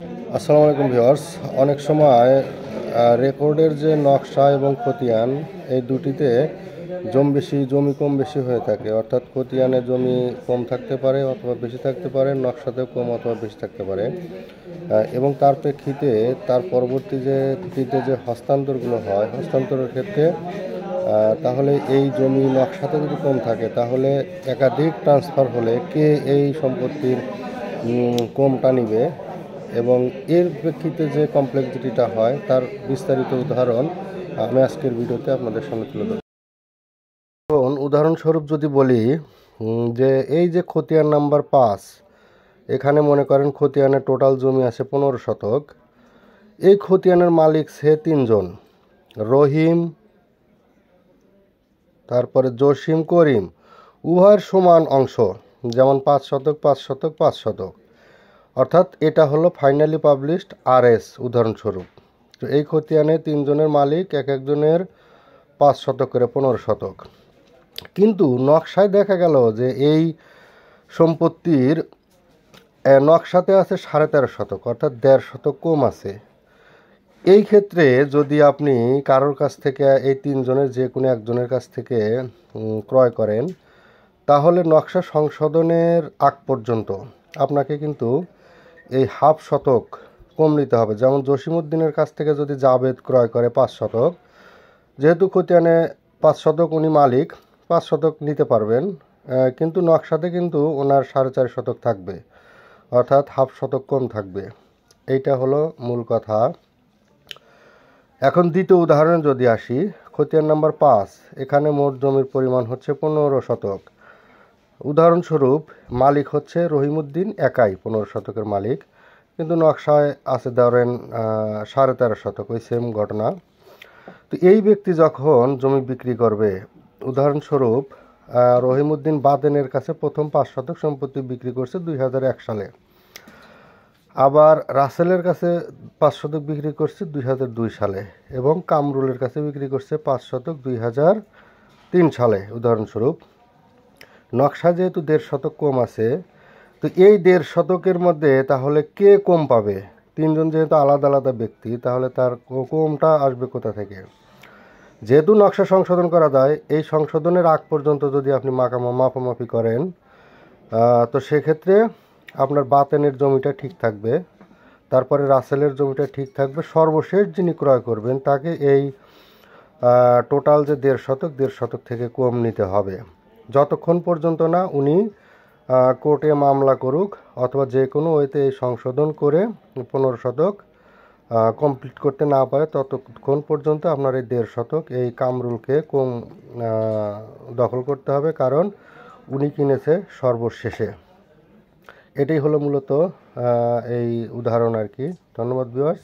আসসালামু আলাইকুম ভিউয়ার্স। অনেক সময় রেকর্ডের যে নকশা এবং খতিয়ান এই দুটিতে জমি কম বেশি হয়ে থাকে, অর্থাৎ খতিয়ানে জমি কম থাকতে পারে অথবা বেশি থাকতে পারে, নকশাতেও কম অথবা বেশি থাকতে পারে। এবং তার প্রেক্ষিতে তার পরবর্তী যে হস্তান্তরগুলো হয়, হস্তান্তরের ক্ষেত্রে তাহলে এই জমি নকশাতে যদি কম থাকে তাহলে একাধিক ট্রান্সফার হলে কে এই সম্পত্তির কমটা নিবে এবং এর প্রেক্ষিতে যে কমপ্লেক্সিটিটা হয় তার বিস্তারিত উদাহরণ আমি আজকের ভিডিওতে আপনাদের সামনে তুলে ধরব। এখন উদাহরণস্বরূপ যদি বলি যে এই যে খতিয়ান নাম্বার 5, এখানে মনে করেন খতিয়ানের টোটাল জমি আছে 15 শতক। এই খতিয়ানের মালিক সে 3 জন, রহিম, তারপরে জসিম, করিম, উভয়ের সমান অংশ, যেমন 5 শতক 5 শতক 5 শতক, অর্থাৎ এটা হলো ফাইনালি পাবলিশড RS উদাহরণস্বরূপ। তো এই খতিয়ানে 3 জনের মালিক, এক একজনের 5 শতক করে 15 শতক। কিন্তু নকশায় দেখা গেল যে এই সম্পত্তির নকশাতে আছে 13.5 শতক, অর্থাৎ 1.5 শতক কম আছে। এই ক্ষেত্রে যদি আপনি কারোর কাছ থেকে এই 3 জনের যে কোনো একজনের কাছ থেকে ক্রয় করেন, তাহলে নকশা সংশোধনের আগ পর্যন্ত আপনাকে কিন্তু এই হাফ শতক কম নিতে হবে। যেমন জসিমউদ্দিনের কাছ থেকে যদি জাবেদ ক্রয় করে 5 শতক, যেহেতু খতিয়ানে 5 শতক উনি মালিক, 5 শতক নিতে পারবেন, কিন্তু নকশাতে কিন্তু ওনার 4.5 শতক থাকবে, অর্থাৎ হাফ শতক কম থাকবে। এইটা হলো মূল কথা। এখন দ্বিতীয় উদাহরণে যদি আসি, খতিয়ান নাম্বার 5, এখানে মোট জমির পরিমাণ হচ্ছে 15 শতক। উদাহরণস্বরূপ মালিক হচ্ছে রহিমউদ্দিন একাই 15 শতকের মালিক, কিন্তু নকশায় আছে ধরেন 13.5 শতক, ওই সেম ঘটনা। তো এই ব্যক্তি যখন জমি বিক্রি করবে, উদাহরণস্বরূপ রহিমউদ্দিন বাদেনের কাছে প্রথম 5 শতক সম্পত্তি বিক্রি করছে 2001 সালে, আবার রাসেলের কাছে 5 শতক বিক্রি করছে 2002 সালে, এবং কামরুলের কাছে বিক্রি করছে 5 শতক 2003 সালে। উদাহরণস্বরূপ নকশা যেহেতু 1.5 শতক কম আছে, তো এই 1.5 শতকের মধ্যে তাহলে কে কম পাবে? 3 জন যেহেতু আলাদা আলাদা ব্যক্তি, তাহলে তার কমটা আসবে কোথা থেকে? যেহেতু নকশা সংশোধন করা যায়, এই সংশোধনের আগ পর্যন্ত যদি আপনি মাপামাপি করেন, তো সেক্ষেত্রে আপনার বাতেনের জমিটা ঠিক থাকবে, তারপরে রাসেলের জমিটা ঠিক থাকবে, সর্বশেষ যিনি ক্রয় করবেন তাকে এই টোটাল যে 1.5 শতক থেকে কম নিতে হবে, যতক্ষণ পর্যন্ত না উনি কোর্টে মামলা করুক অথবা যে কোনো ওয়েতে এই সংশোধন করে 15 শতক কমপ্লিট করতে না পারে, ততক্ষণ পর্যন্ত আপনার এই 1.5 শতক এই কামরুলকে কম দখল করতে হবে, কারণ উনি কিনেছে সর্বশেষে। এটাই হলো মূলত এই উদাহরণ আর কি। ধন্যবাদ ভিউয়ার্স।